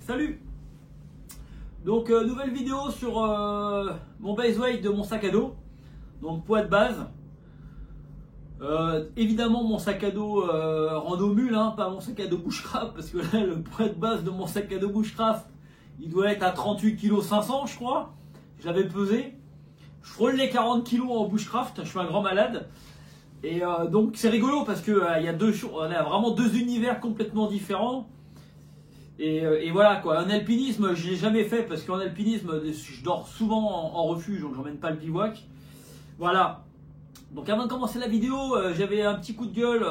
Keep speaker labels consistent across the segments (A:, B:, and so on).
A: Salut. Donc nouvelle vidéo sur mon base weight de mon sac à dos. Donc poids de base. Évidemment mon sac à dos rando mule, hein, pas mon sac à dos bushcraft, parce que là le poids de base de mon sac à dos bushcraft, il doit être à 38 kg 500 je crois. Je l'avais pesé. Je frôle les 40 kg en bushcraft, je suis un grand malade. Et donc c'est rigolo parce que il y a on a vraiment deux univers complètement différents. Et voilà quoi, en alpinisme je l'ai jamais fait parce qu'en alpinisme je dors souvent en refuge, donc j'emmène pas le bivouac. Voilà. Donc avant de commencer la vidéo, j'avais un petit coup de gueule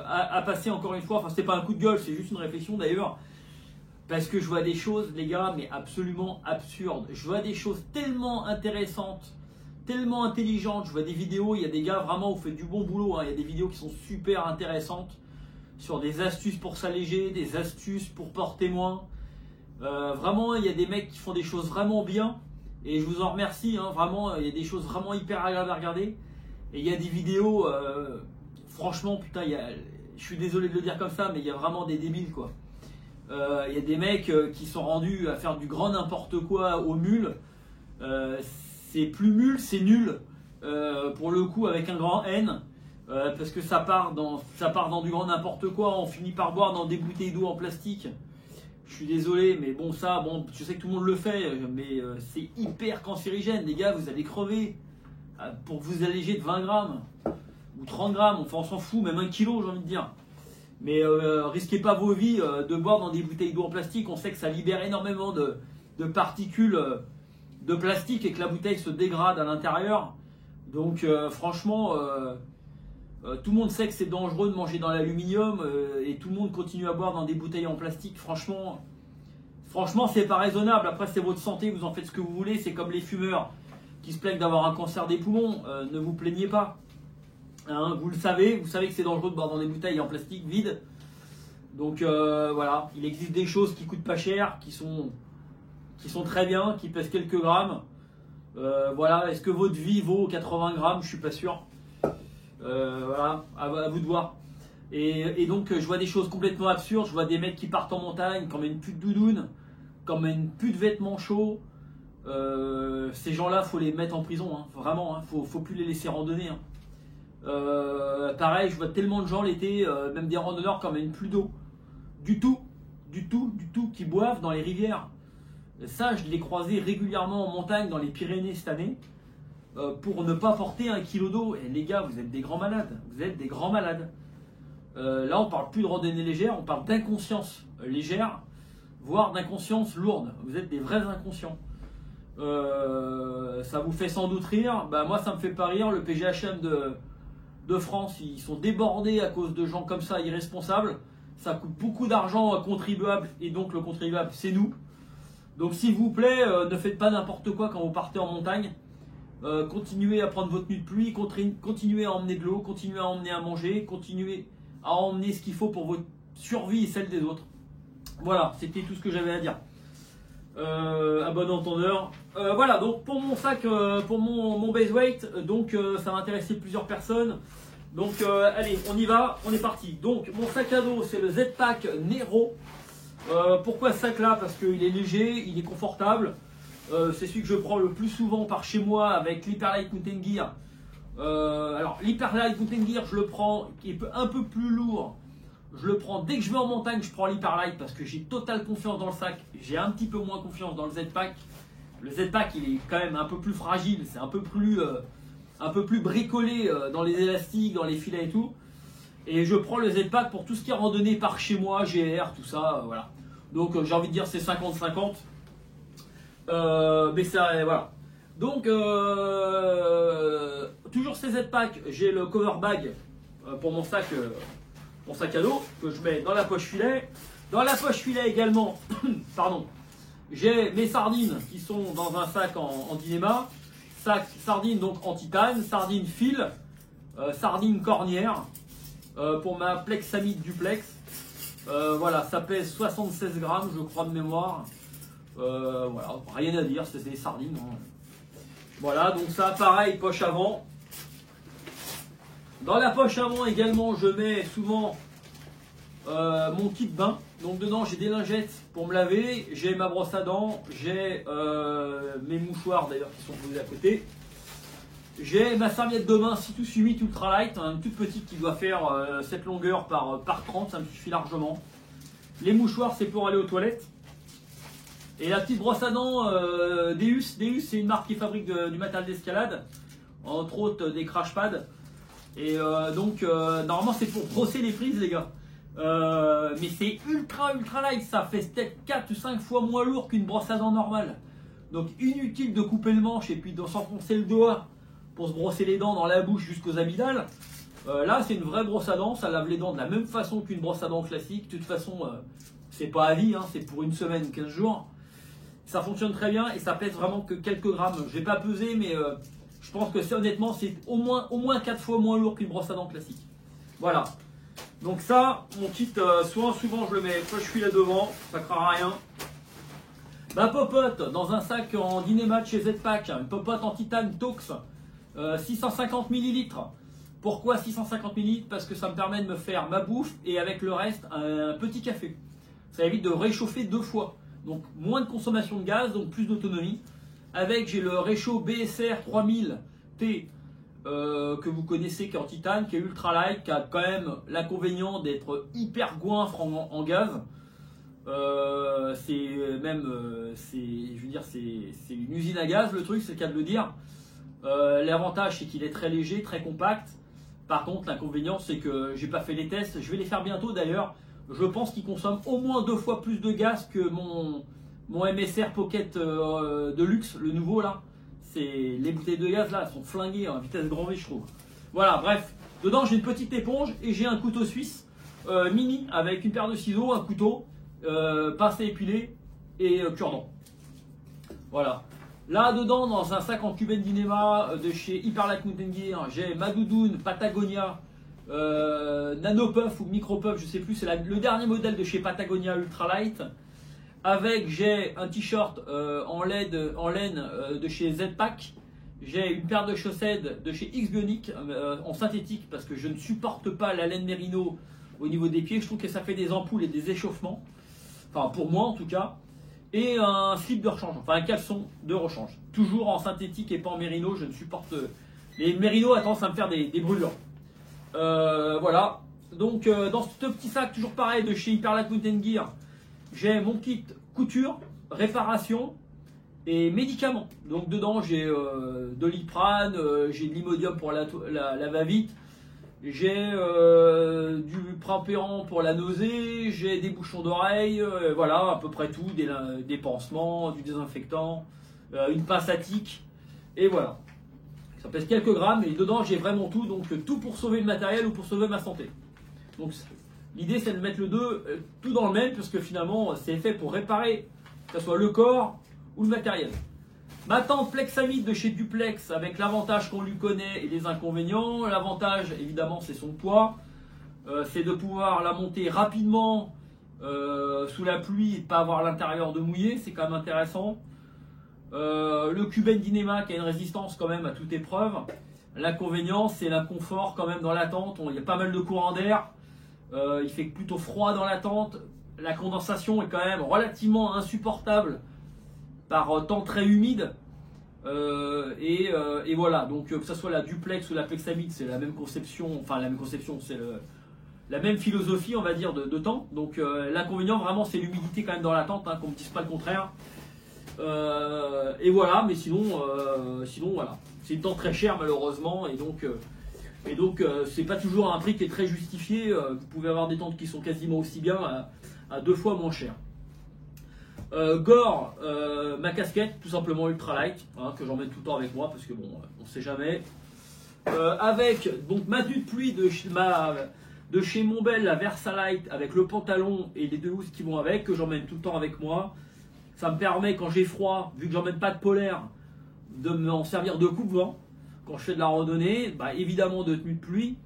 A: à passer encore une fois. Enfin c'était pas un coup de gueule, c'est juste une réflexion d'ailleurs. Parce que je vois des choses les gars, mais absolument absurdes. Je vois des choses tellement intéressantes, tellement intelligentes. Je vois des vidéos, il y a des gars vraiment où vous faites du bon boulot, hein. Il y a des vidéos qui sont super intéressantes sur des astuces pour s'alléger, des astuces pour porter moins. Vraiment, il y a des mecs qui font des choses vraiment bien. Et je vous en remercie, hein, vraiment, il y a des choses vraiment hyper agréables à regarder. Et il y a des vidéos, franchement, putain, je suis désolé de le dire comme ça, mais il y a vraiment des débiles, quoi. Il y a des mecs qui sont rendus à faire du grand n'importe quoi aux mules. C'est plus mule, c'est nul. Pour le coup, avec un grand N. Parce que ça part dans du grand n'importe quoi, on finit par boire dans des bouteilles d'eau en plastique. Je suis désolé, mais bon ça, bon, je sais que tout le monde le fait, mais c'est hyper cancérigène, les gars, vous allez crever pour vous alléger de 20 grammes ou 30 grammes, enfin on s'en fout, même 1 kilo j'ai envie de dire. Mais risquez pas vos vies de boire dans des bouteilles d'eau en plastique, on sait que ça libère énormément de particules de plastique et que la bouteille se dégrade à l'intérieur. Donc franchement... tout le monde sait que c'est dangereux de manger dans l'aluminium et tout le monde continue à boire dans des bouteilles en plastique. Franchement, c'est pas raisonnable. Après, c'est votre santé, vous en faites ce que vous voulez. C'est comme les fumeurs qui se plaignent d'avoir un cancer des poumons. Ne vous plaignez pas. Hein, vous savez que c'est dangereux de boire dans des bouteilles en plastique vides. Donc voilà, il existe des choses qui coûtent pas cher, qui sont très bien, qui pèsent quelques grammes. Voilà, est-ce que votre vie vaut 80 grammes? Je suis pas sûr. Voilà, à vous de voir. Et donc je vois des choses complètement absurdes. Je vois des mecs qui partent en montagne, qui emmènent plus de doudoune, qui emmènent plus de vêtements chauds. Ces gens-là, faut les mettre en prison, hein. Vraiment, hein. Faut plus les laisser randonner, hein. Pareil, je vois tellement de gens l'été, même des randonneurs qui emmènent plus d'eau. Du tout, qui boivent dans les rivières. Ça, je l'ai croisé régulièrement en montagne dans les Pyrénées cette année. Pour ne pas porter 1 kilo d'eau. Et les gars, vous êtes des grands malades. Vous êtes des grands malades. Là, on parle plus de randonnée légère, on parle d'inconscience légère, voire d'inconscience lourde. Vous êtes des vrais inconscients. Ça vous fait sans doute rire. Bah, moi, ça me fait pas rire. Le PGHM de France, ils sont débordés à cause de gens comme ça, irresponsables. Ça coûte beaucoup d'argent aux contribuables. Et donc, le contribuable, c'est nous. Donc, s'il vous plaît, ne faites pas n'importe quoi quand vous partez en montagne. Continuez à prendre votre nuit de pluie, continuez à emmener de l'eau, continuez à emmener à manger, continuez à emmener ce qu'il faut pour votre survie et celle des autres. Voilà, c'était tout ce que j'avais à dire. À bon entendeur. Voilà, donc pour mon sac, pour mon base weight, donc ça va intéresser plusieurs personnes. Donc allez, on y va, on est parti. Donc mon sac à dos, c'est le Z-Pack Nero. Pourquoi ce sac là? Parce qu'il est léger, il est confortable. C'est celui que je prends le plus souvent par chez moi avec l'Hyperlight Mountain Gear. Alors l'Hyperlight Mountain Gear, je le prends, qui est un peu plus lourd. Je le prends dès que je vais en montagne, je prends l'Hyperlight parce que j'ai totale confiance dans le sac. J'ai un petit peu moins confiance dans le Z-Pack. Le Z-Pack, il est quand même un peu plus fragile, c'est un peu plus bricolé dans les élastiques, dans les filets et tout. Et je prends le Z-Pack pour tout ce qui est randonnée par chez moi, GR, tout ça, voilà. Donc j'ai envie de dire c'est 50-50. Mais ça, voilà. Donc, toujours ces Z-Pack, j'ai le cover bag pour mon sac à dos que je mets dans la poche filet. Dans la poche filet également, pardon, j'ai mes sardines qui sont dans un sac en Dynéma. Sac sardines donc en titane, sardines fil, sardines cornières pour ma Plexamite duplex. Voilà, ça pèse 76 grammes, je crois de mémoire. Voilà, rien à dire, c'est des sardines, hein. Voilà, donc ça, pareil, poche avant. Dans la poche avant également, je mets souvent mon kit bain. Donc dedans j'ai des lingettes pour me laver, j'ai ma brosse à dents, j'ai mes mouchoirs d'ailleurs qui sont posés à côté. J'ai ma serviette de bain Citus Humit Ultralight, une toute petite qui doit faire cette longueur par 30, ça me suffit largement. Les mouchoirs c'est pour aller aux toilettes. Et la petite brosse à dents Deus, c'est une marque qui fabrique du matériel d'escalade, entre autres des crash pads. Et normalement c'est pour brosser les prises les gars. Mais c'est ultra light, ça fait peut-être 4 ou 5 fois moins lourd qu'une brosse à dents normale. Donc inutile de couper le manche et puis de s'enfoncer le doigt pour se brosser les dents dans la bouche jusqu'aux amygdales. Là c'est une vraie brosse à dents, ça lave les dents de la même façon qu'une brosse à dents classique. De toute façon c'est pas à vie, hein, c'est pour une semaine ou 15 jours. Ça fonctionne très bien et ça pèse vraiment que quelques grammes. Je vais pas peser mais je pense que honnêtement c'est au moins 4 fois moins lourd qu'une brosse à dents classique. Voilà. Donc ça, mon kit, souvent je le mets, soit je suis là devant, ça ne craint à rien. Ma popote dans un sac en Dynemat chez Zpack, une popote en titane Tox, 650 ml. Pourquoi 650 ml? Parce que ça me permet de me faire ma bouffe et avec le reste un petit café. Ça évite de réchauffer 2 fois. Donc moins de consommation de gaz, donc plus d'autonomie. Avec, j'ai le réchaud BSR 3000T. Que vous connaissez, qui est en titane, qui est ultra light, qui a quand même l'inconvénient d'être hyper goinfre en gaz. C'est une usine à gaz le truc, c'est le cas de le dire. L'avantage c'est qu'il est très léger, très compact. Par contre, l'inconvénient c'est que j'ai pas fait les tests, je vais les faire bientôt d'ailleurs. Je pense qu'il consomme au moins 2 fois plus de gaz que mon MSR Pocket de luxe, le nouveau là. Les bouteilles de gaz là, elles sont flinguées à vitesse grand V je trouve. Voilà, bref. Dedans j'ai une petite éponge et j'ai un couteau suisse mini avec une paire de ciseaux, un couteau, pince à épiler et cure-dent. Voilà. Là dedans, dans un sac en Cuben Dynemat de chez Hyperlight Mountain Gear, j'ai ma doudoune Patagonia Nano Puff ou Micro Puff, je sais plus, c'est le dernier modèle de chez Patagonia Ultralight. Avec, j'ai un t-shirt en laine de chez Zpack. J'ai une paire de chaussettes de chez X-Bionic en synthétique parce que je ne supporte pas la laine mérino au niveau des pieds. Je trouve que ça fait des ampoules et des échauffements. Enfin, pour moi en tout cas. Et un slip de rechange, enfin un caleçon de rechange. Toujours en synthétique et pas en mérino. Je ne supporte. Les mérinos a tendance à me faire des brûlures. Voilà. Donc, dans ce petit sac, toujours pareil, de chez Hyperlight Mountain Gear. J'ai mon kit couture, réparation et médicaments. Donc dedans j'ai de l'iprane, j'ai de l'imodium pour la va-vite, j'ai du Primpéran pour la nausée, j'ai des bouchons d'oreille, voilà à peu près tout, des pansements, du désinfectant, une pince à tic et voilà. Ça pèse quelques grammes et dedans j'ai vraiment tout, donc tout pour sauver le matériel ou pour sauver ma santé. Donc l'idée c'est de mettre tout dans le même parce que finalement c'est fait pour réparer, que ce soit le corps ou le matériel. Ma tente Plexamide de chez Duplex avec l'avantage qu'on lui connaît et les inconvénients. L'avantage évidemment c'est son poids, c'est de pouvoir la monter rapidement sous la pluie et de ne pas avoir l'intérieur de mouillé, c'est quand même intéressant. Le Cuben Dynemat qui a une résistance quand même à toute épreuve. L'inconvénient c'est l'inconfort quand même dans la tente, il y a pas mal de courant d'air. Il fait plutôt froid dans la tente, la condensation est quand même relativement insupportable par temps très humide et voilà, donc que ce soit la Duplex ou la Plexamide c'est la même conception, c'est la même philosophie on va dire de temps, donc l'inconvénient vraiment c'est l'humidité quand même dans la tente, hein, qu'on ne me dise pas le contraire et voilà, mais sinon voilà, c'est une tente très chère malheureusement et donc c'est pas toujours un prix qui est très justifié. Vous pouvez avoir des tentes qui sont quasiment aussi bien à 2 fois moins cher. Gore, ma casquette, tout simplement ultralight, hein, que j'emmène tout le temps avec moi parce que bon, on sait jamais. Avec donc ma tenue de pluie de chez Montbel, la Versalight, avec le pantalon et les 2 housses qui vont avec, que j'emmène tout le temps avec moi. Ça me permet quand j'ai froid, vu que j'emmène pas de polaire, de m'en servir de coupe-vent. Quand je fais de la randonnée, bah, évidemment de tenue de pluie.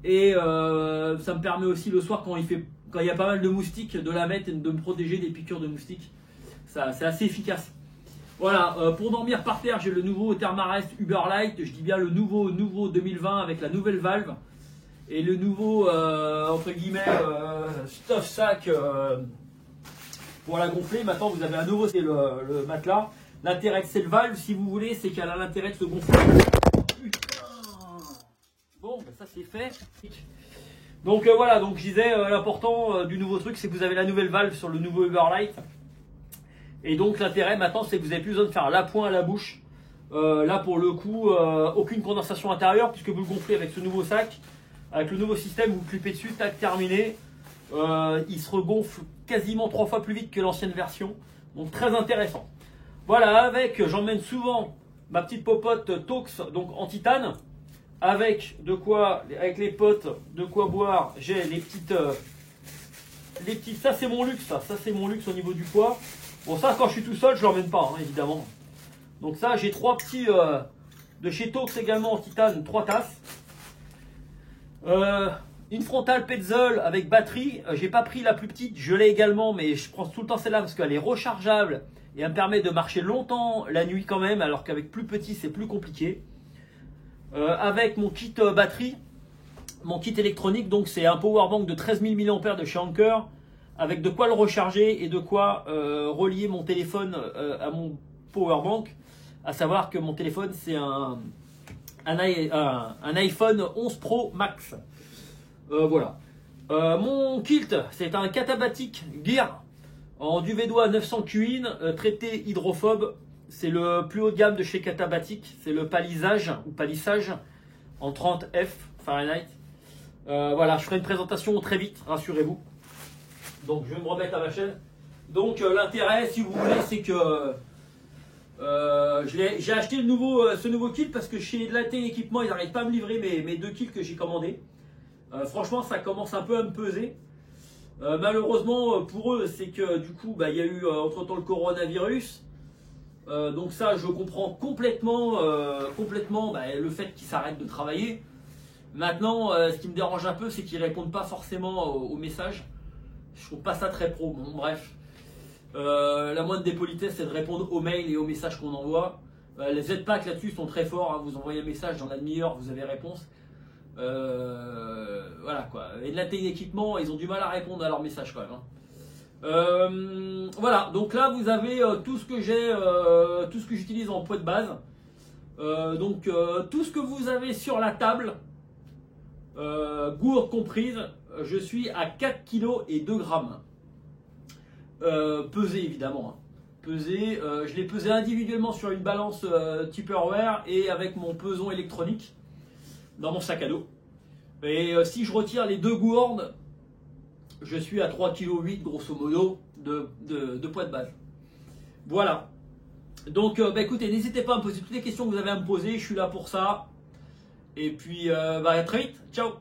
A: Et ça me permet aussi le soir quand il y a pas mal de moustiques de la mettre et de me protéger des piqûres de moustiques. C'est assez efficace. Voilà, pour dormir par terre, j'ai le nouveau Thermarest Uberlight. Je dis bien le nouveau 2020 avec la nouvelle valve. et le nouveau entre guillemets stuff sac pour la gonfler. Maintenant vous avez un nouveau, c'est le matelas. L'intérêt de cette valve, si vous voulez, c'est qu'elle a l'intérêt de se gonfler. Putain. Bon, ben ça c'est fait. Donc voilà, donc je disais l'important du nouveau truc, c'est que vous avez la nouvelle valve sur le nouveau Uberlight. Et donc l'intérêt maintenant, c'est que vous n'avez plus besoin de faire l'appoint à la bouche. Là pour le coup, aucune condensation intérieure puisque vous le gonflez avec ce nouveau sac. Avec le nouveau système, vous clipez dessus, tac, terminé. Il se regonfle quasiment 3 fois plus vite que l'ancienne version. Donc très intéressant. Voilà, avec, j'emmène souvent ma petite popote Tox, donc en titane. Avec de quoi, avec les potes, de quoi boire. J'ai les petites, ça c'est mon luxe, ça c'est mon luxe au niveau du poids. Bon ça quand je suis tout seul, je l'emmène pas, hein, évidemment. Donc ça j'ai 3 petits de chez Tox également en titane, 3 tasses. Une frontale Petzl avec batterie. J'ai pas pris la plus petite, je l'ai également, mais je prends tout le temps celle-là parce qu'elle est rechargeable et elle me permet de marcher longtemps la nuit quand même, alors qu'avec plus petit c'est plus compliqué. Avec mon kit batterie, mon kit électronique, donc c'est un powerbank de 13 000 mAh de chez Anker, avec de quoi le recharger et de quoi relier mon téléphone à mon powerbank. À savoir que mon téléphone c'est un iPhone 11 Pro Max. Voilà. Mon kilt, c'est un Katabatic Gear en Duvédois 900 QIN, traité hydrophobe. C'est le plus haut de gamme de chez Katabatic. C'est le palissage ou palissage en 30 F Fahrenheit. Voilà, je ferai une présentation très vite, rassurez-vous. Donc je vais me remettre à ma chaîne. Donc l'intérêt, si vous voulez, c'est que j'ai acheté ce nouveau kit parce que chez LAT Équipement, ils n'arrivent pas à me livrer mes 2 kits que j'ai commandés. Franchement, ça commence un peu à me peser. Malheureusement pour eux, c'est que du coup, il y a eu entre-temps le coronavirus. Donc ça, je comprends complètement, le fait qu'ils s'arrêtent de travailler. Maintenant, ce qui me dérange un peu, c'est qu'ils répondent pas forcément aux messages. Je trouve pas ça très pro. Bon, bref. La moindre des politesses, c'est de répondre aux mails et aux messages qu'on envoie. Les Z-Pack là-dessus sont très forts. Hein. Vous envoyez un message dans la demi-heure, vous avez réponse. Voilà quoi. Et de la télééquipement, ils ont du mal à répondre à leurs messages quand même. Hein. Voilà. Donc là, vous avez tout ce que j'ai, tout ce que j'utilise en poids de base. Donc tout ce que vous avez sur la table, gourde comprise, je suis à 4 kg et 2 grammes. Pesé évidemment. Hein. Pesé, je l'ai pesé individuellement sur une balance Tupperware et avec mon peson électronique dans mon sac à dos. Et si je retire les 2 gourdes, je suis à 3,8 kg grosso modo de poids de base. Voilà. Donc écoutez, n'hésitez pas à me poser toutes les questions que vous avez à me poser, je suis là pour ça. Et puis à très vite, ciao.